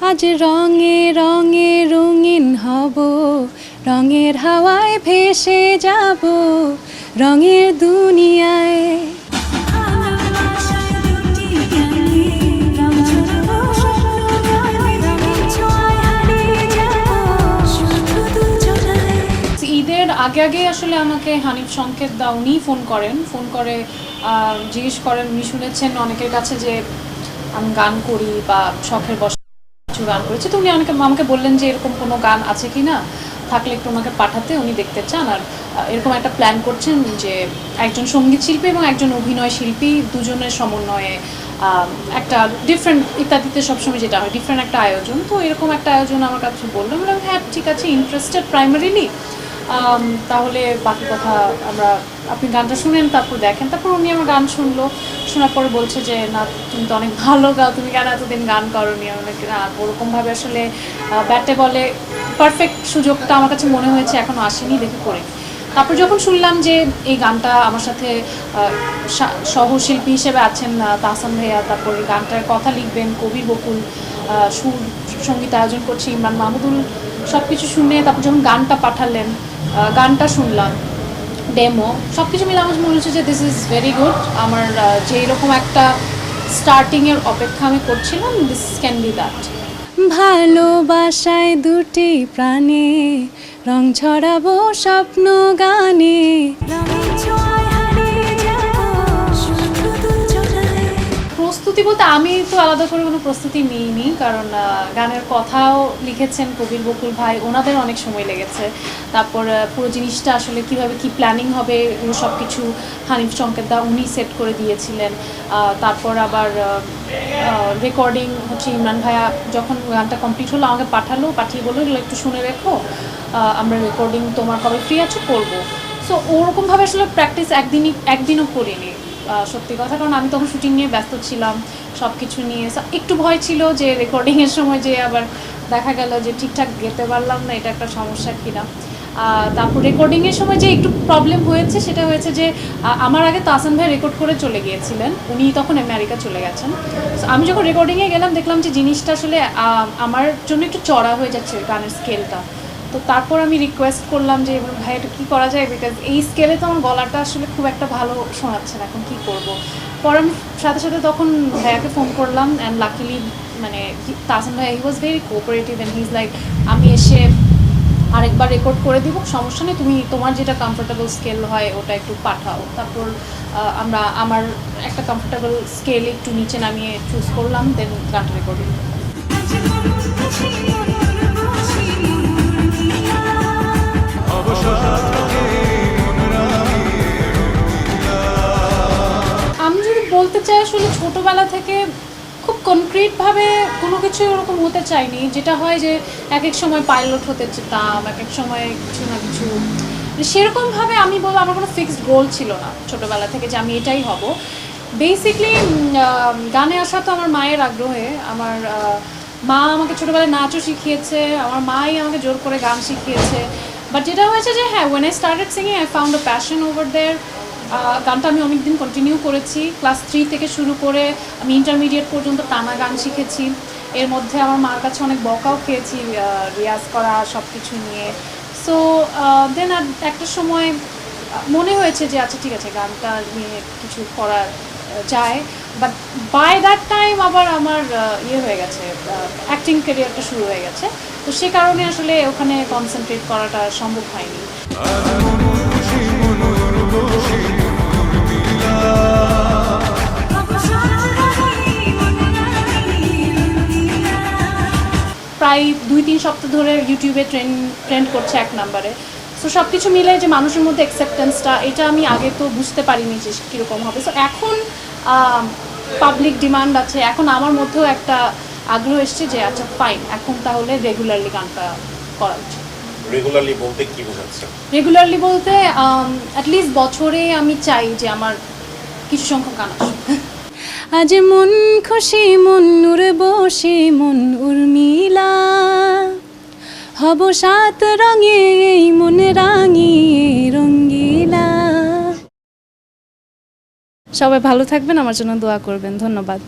আজ রঙে রঙে রঙিন হব, রঙের হাওয়ায় ভেসে যাব, রঙের দুনিয়ায়। ঈদের আগে আগে আসলে আমাকে হানিফ সংকেত দা উনি ফোন করে জিজ্ঞেস করেন, উনি শুনেছেন অনেকের কাছে যে আমি গান করি বা শখের বসে কিছু গান করেছি, তো উনি আমাকে বললেন যে এরকম কোনো গান আছে কি না, থাকলে একটু আমাকে পাঠাতে, উনি দেখতে চান। আর এরকম একটা প্ল্যান করছেন যে একজন সঙ্গীত শিল্পী এবং একজন অভিনয় শিল্পী দুজনের সমন্বয়ে একটা ডিফারেন্ট, ইত্যাদিতে সবসময় যেটা হয় ডিফারেন্ট একটা আয়োজন, তো এরকম একটা আয়োজন আমার কাছে বললাম, হ্যাঁ ঠিক আছে, ইন্টারেস্টেড প্রাইমারিলি, তাহলে বাকি কথা আপনি গানটা শুনেন, তারপর দেখেন। তারপর উনি আমার গান শোনার পরে বলছে যে না, তুমি তো অনেক ভালো গাও, তুমি কেন এতদিন গান করোনি। অনেক না, ওরকমভাবে আসলে ব্যাটে বলে পারফেক্ট সুযোগটা আমার কাছে মনে হয়েছে এখনও আসেনি, দেখে করে। তারপর যখন শুনলাম যে এই গানটা আমার সাথে সহশিল্পী হিসেবে আছেন তাহসান ভাইয়া, তারপর এই গানটার কথা লিখবেন কবির বকুল, সুর সঙ্গীত আয়োজন করছে ইমরান মাহমুদুল, সব কিছু শুনে তারপর যখন গানটা পাঠালেন, গানটা শুনলাম, ডেমো, সব কিছু মিলে আমার মনে হচ্ছে যে দিস ইজ ভেরি গুড। আমার যে এরকম একটা স্টার্টিংয়ের অপেক্ষা আমি করছিলাম, দিস ক্যান বি দ্যাট। ভালোবাসায় দুটি প্রাণে রং ছড়াবো স্বপ্ন গানে। প্রস্তুতি বলতে আমি তো আলাদা করে কোনো প্রস্তুতি নিইনি, কারণ গানের কথাও লিখেছেন কবির বকুল ভাই, ওনাদের অনেক সময় লেগেছে। তারপর পুরো জিনিসটা আসলে কীভাবে কী প্ল্যানিং হবে সব কিছু হানিফ সংকেত দা উনি সেট করে দিয়েছিলেন। তারপর আবার রেকর্ডিং হচ্ছে ইমরান ভাইয়া, যখন গানটা কমপ্লিট হলো আমাকে পাঠিয়ে বললো এগুলো একটু শুনে রেখো, আমরা রেকর্ডিং তোমার কবে ফ্রি আছে করবো। সো ওরকমভাবে আসলে প্র্যাকটিস একদিনও করিনি সত্যি কথা, কারণ আমি তখন শুটিং নিয়ে ব্যস্ত ছিলাম, সব কিছু নিয়ে একটু ভয় ছিল যে রেকর্ডিংয়ের সময় যে আবার দেখা গেল যে ঠিকঠাক গেতে পারলাম না, এটা একটা সমস্যা কিনা। তারপর রেকর্ডিংয়ের সময় যে একটু প্রবলেম হয়েছে সেটা হয়েছে যে আমার আগে তাহসান ভাই রেকর্ড করে চলে গিয়েছিলেন, উনি তখন আমেরিকা চলে গেছেন। আমি যখন রেকর্ডিংয়ে গেলাম দেখলাম যে জিনিসটা আসলে আমার জন্য একটু চড়া হয়ে যাচ্ছে গানের স্কেলটা। তো তারপর আমি রিকোয়েস্ট করলাম যে ভাই এটা কী করা যায়, বিকজ এই স্কেলে তো আমার গলাটা আসলে খুব একটা ভালো শোনাচ্ছে না, এখন কী করবো। পরে আমি সাথে সাথে তখন ভাইয়াকে ফোন করলাম, অ্যান্ড লাকিলি মানে তাহসান ভাই he was very cooperative, and he is like আমি এসে আরেকবার রেকর্ড করে দিব, সমস্যা নেই, তুমি তোমার যেটা কমফোর্টেবল স্কেল হয় ওটা একটু পাঠাও। তারপর আমার একটা কমফোর্টেবল স্কেল একটু নিচে নামিয়ে চুজ করলাম, দেন গানটা রেকর্ডিং। আমি যদি বলতে চাই আসলে ছোটোবেলা থেকে খুব কনক্রিটভাবে কোনো কিছু ওরকম হতে চাইনি, যেটা হয় যে এক এক সময় পাইলট হতে চেতাম, এক এক সময় কিছু না কিছু, সেরকমভাবে আমি বলবো আমার কোনো ফিক্সড গোল ছিল না ছোটোবেলা থেকে যে আমি এটাই হব। বেসিকলি গানে আসা তো আমার মায়ের আগ্রহে, আমার মা আমাকে ছোটোবেলায় নাচও শিখিয়েছে, আমার মাই আমাকে জোর করে গান শিখিয়েছে। বাট যেটা হয়েছে যে হ্যাঁ, when I started singing I found a passion over there. গানটা আমি অনেক দিন কন্টিনিউ করেছি, ক্লাস 3 থেকে শুরু করে আমি ইন্টারমিডিয়েট পর্যন্ত টানা গান শিখেছি। এর মধ্যে আমার মার কাছে অনেক বকাও খেয়েছি রিয়াজ করা সব কিছু নিয়ে। সো দেন একটা সময় মনে হয়েছে যে আচ্ছা ঠিক আছে, গানটা নিয়ে কিছু করা যায়। বাট বাই দ্যাট টাইম আবার আমার হয়ে গেছে, অ্যাক্টিং ক্যারিয়ারটা শুরু হয়ে গেছে, তো সে কারণে আসলে ওখানে কনসেন্ট্রেট করাটা সম্ভব হয়নি। প্রায় 2-3 সপ্তাহ ধরে ইউটিউবে ট্রেন্ড করছে 1 নম্বরে। সো সব কিছু মিলে যে মানুষের মধ্যে অ্যাকসেপ্টেন্সটা, এটা আমি আগে তো বুঝতে পারিনি যে কীরকম হবে। সো এখন পাবলিক ডিমান্ড আছে, এখন আমার মধ্যেও একটা আগ্রহ এসছে যে আচ্ছা ফাইন, এখন তাহলে রেগুলারলি গানটা করা উচিত। রেগুলারলি বলতে কি বোঝাচ্ছেন? রেগুলারলি বলতে অ্যাটলিস্ট বছরে আমি চাই যে আমার কিছু সংখ্যক গান আসুক। আজ মন খুশি মন নূর বসে মন উর্মিলা, হব 7 রঙে এই মন রাঙিয়ে রঙ্গিলা। সবাই ভালো থাকবেন, আমার জন্য দোয়া করবেন, ধন্যবাদ।